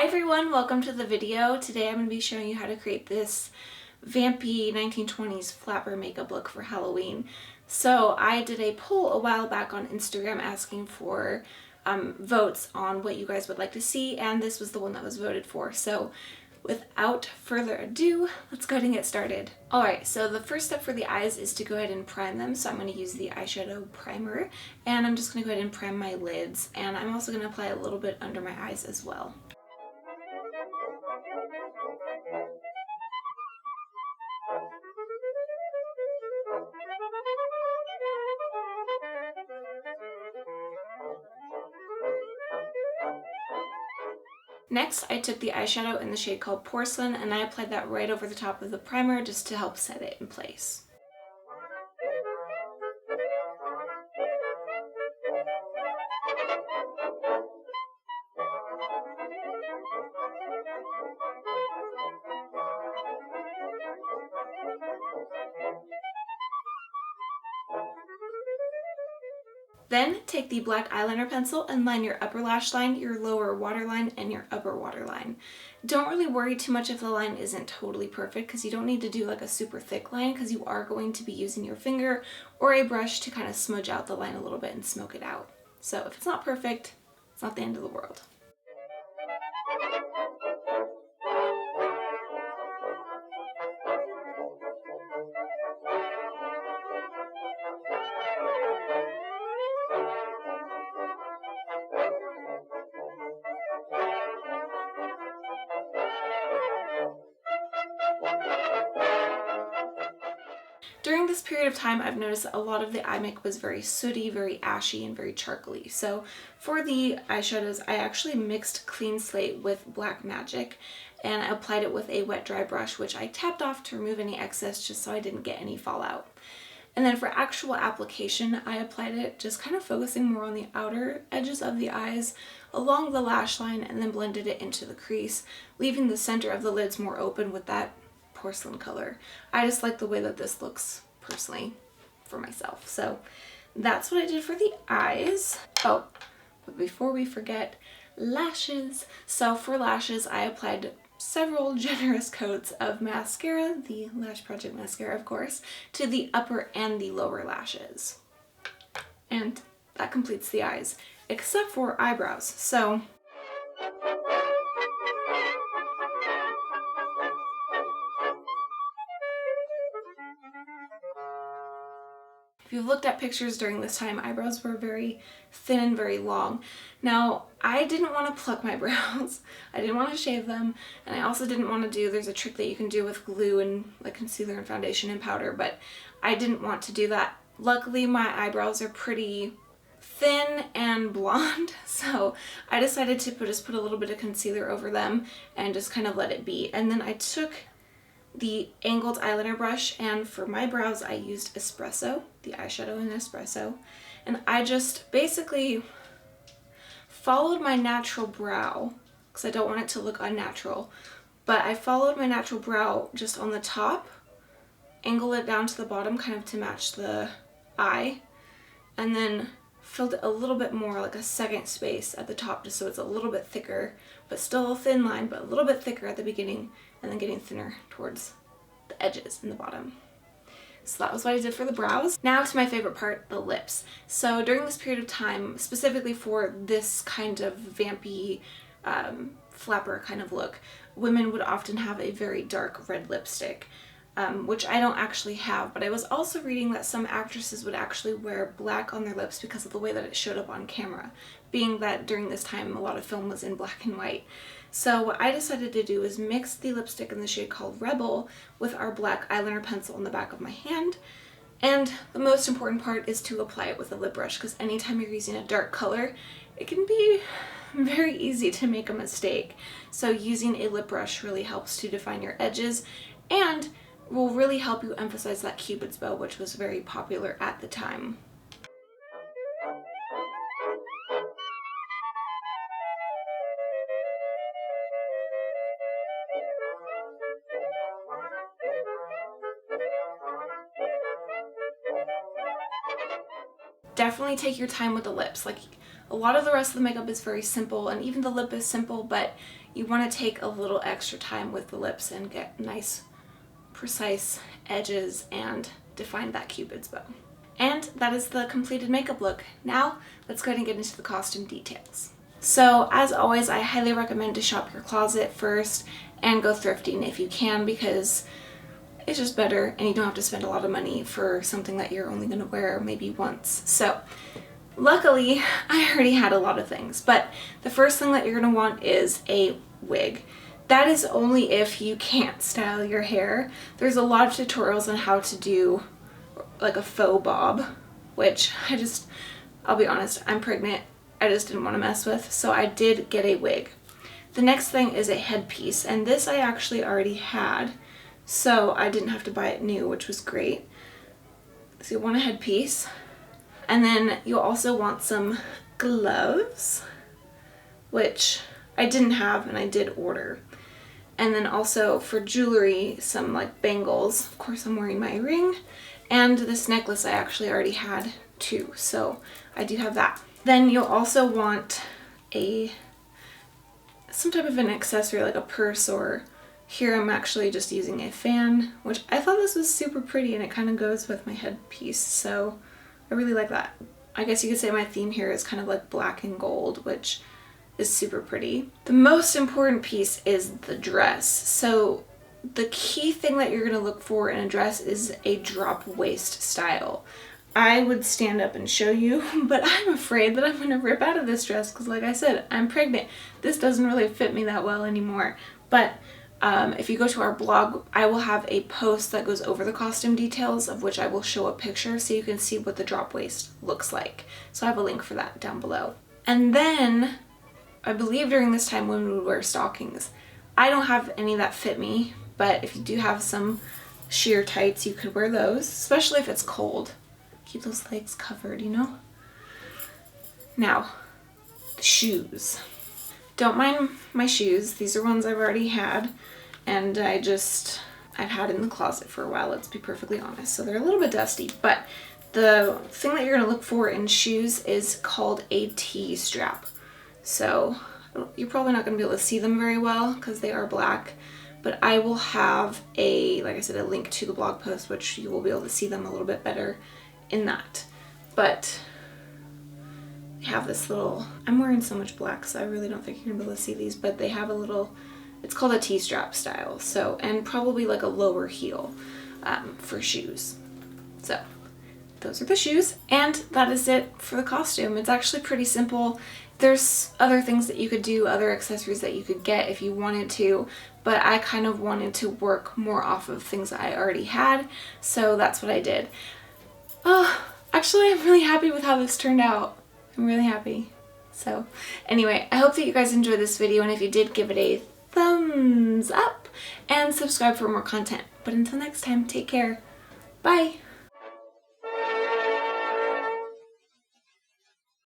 everyone, welcome to the video. Today I'm going to be showing you how to create this vampy 1920s flapper makeup look for Halloween. So I did a poll a while back on Instagram asking for votes on what you guys would like to see, and this was the one that was voted for. So without further ado, let's go ahead and get started. Alright, so the first step for the eyes is to go ahead and prime them. So I'm going to use the Eyeshadow Primer, and I'm just going to go ahead and prime my lids, and I'm also going to apply a little bit under my eyes as well. Next, I took the eyeshadow in the shade called Porcelain, and I applied that right over the top of the primer just to help set it in place. Then take the black eyeliner pencil and line your upper lash line, your lower waterline, and your upper waterline. Don't really worry too much if the line isn't totally perfect, because you don't need to do like a super thick line, because you are going to be using your finger or a brush to kind of smudge out the line a little bit and smoke it out. So if it's not perfect, it's not the end of the world. During this period of time, I've noticed that a lot of the eye makeup was very sooty, very ashy, and very charcoaly. So for the eyeshadows, I actually mixed Clean Slate with Black Magic, and I applied it with a wet dry brush, which I tapped off to remove any excess just so I didn't get any fallout. And then for actual application, I applied it just kind of focusing more on the outer edges of the eyes, along the lash line, and then blended it into the crease, leaving the center of the lids more open with that porcelain color. I just like the way that this looks personally for myself. So that's what I did for the eyes. Oh, but before we forget, lashes. So for lashes, I applied several generous coats of mascara, the Lash Project mascara of course, to the upper and the lower lashes. And that completes the eyes, except for eyebrows. So if you've looked at pictures during this time, eyebrows were very thin and very long. Now, I didn't want to pluck my brows. I didn't want to shave them, and I also didn't want to do, there's a trick that you can do with glue and like concealer and foundation and powder, but I didn't want to do that. Luckily, my eyebrows are pretty thin and blonde, so I decided to just put a little bit of concealer over them and just kind of let it be. And then I took the angled eyeliner brush, and for my brows I used Espresso, the eyeshadow in Espresso, and I just basically followed my natural brow because I don't want it to look unnatural, but I followed my natural brow just on the top, angle it down to the bottom kind of to match the eye, and then filled it a little bit more, like a second space at the top, just so it's a little bit thicker, but still a thin line, but a little bit thicker at the beginning, and then getting thinner towards the edges in the bottom. So that was what I did for the brows. Now to my favorite part, the lips. So during this period of time, specifically for this kind of vampy flapper kind of look, women would often have a very dark red lipstick. Which I don't actually have, but I was also reading that some actresses would actually wear black on their lips because of the way that it showed up on camera, being that during this time a lot of film was in black and white. So what I decided to do is mix the lipstick in the shade called Rebel with our black eyeliner pencil on the back of my hand, and the most important part is to apply it with a lip brush, because anytime you're using a dark color, it can be very easy to make a mistake. So using a lip brush really helps to define your edges and will really help you emphasize that Cupid's bow, which was very popular at the time. Definitely take your time with the lips. Like, A lot of the rest of the makeup is very simple, and even the lip is simple, but you want to take a little extra time with the lips and get nice, precise edges and define that Cupid's bow. And that is the completed makeup look. Now, let's go ahead and get into the costume details. So, as always, I highly recommend to shop your closet first and go thrifting if you can, because it's just better and you don't have to spend a lot of money for something that you're only going to wear maybe once. So, luckily, I already had a lot of things, but the first thing that you're going to want is a wig. That is only if you can't style your hair. There's a lot of tutorials on how to do like a faux bob, which I'll be honest, I'm pregnant. I just didn't want to mess with, so I did get a wig. The next thing is a headpiece, and this I actually already had, so I didn't have to buy it new, which was great. So you want a headpiece, and then you'll also want some gloves, which I didn't have and I did order. And then also for jewelry, some like bangles. Of course, I'm wearing my ring. And this necklace I actually already had too, so I do have that. Then you'll also want some type of an accessory like a purse, or here I'm actually just using a fan, which I thought this was super pretty and it kind of goes with my headpiece, so I really like that. I guess you could say my theme here is kind of like black and gold, which is super pretty. The most important piece is the dress. So the key thing that you're going to look for in a dress is a drop waist style. I would stand up and show you, but I'm afraid that I'm going to rip out of this dress because, like I said, I'm pregnant. This doesn't really fit me that well anymore. But if you go to our blog, I will have a post that goes over the costume details, of which I will show a picture so you can see what the drop waist looks like. So I have a link for that down below. And then, I believe during this time women would wear stockings. I don't have any that fit me, but if you do have some sheer tights, you could wear those, especially if it's cold. Keep those legs covered, you know? Now, the shoes. Don't mind my shoes. These are ones I've already had, and I've had in the closet for a while, let's be perfectly honest. So they're a little bit dusty, but the thing that you're gonna look for in shoes is called a T-strap. So you're probably not gonna be able to see them very well because they are black, but I will have like I said, a link to the blog post, which you will be able to see them a little bit better in that. But they have this little, I'm wearing so much black, so I really don't think you're gonna be able to see these, but they have a little, it's called a T-strap style. So, and probably like a lower heel for shoes. So those are the shoes, and that is it for the costume. It's actually pretty simple. There's other things that you could do, other accessories that you could get if you wanted to, but I kind of wanted to work more off of things that I already had, so that's what I did. Actually, I'm really happy with how this turned out. I'm really happy. So anyway, I hope that you guys enjoyed this video, and if you did, give it a thumbs up and subscribe for more content. But until next time, take care. Bye!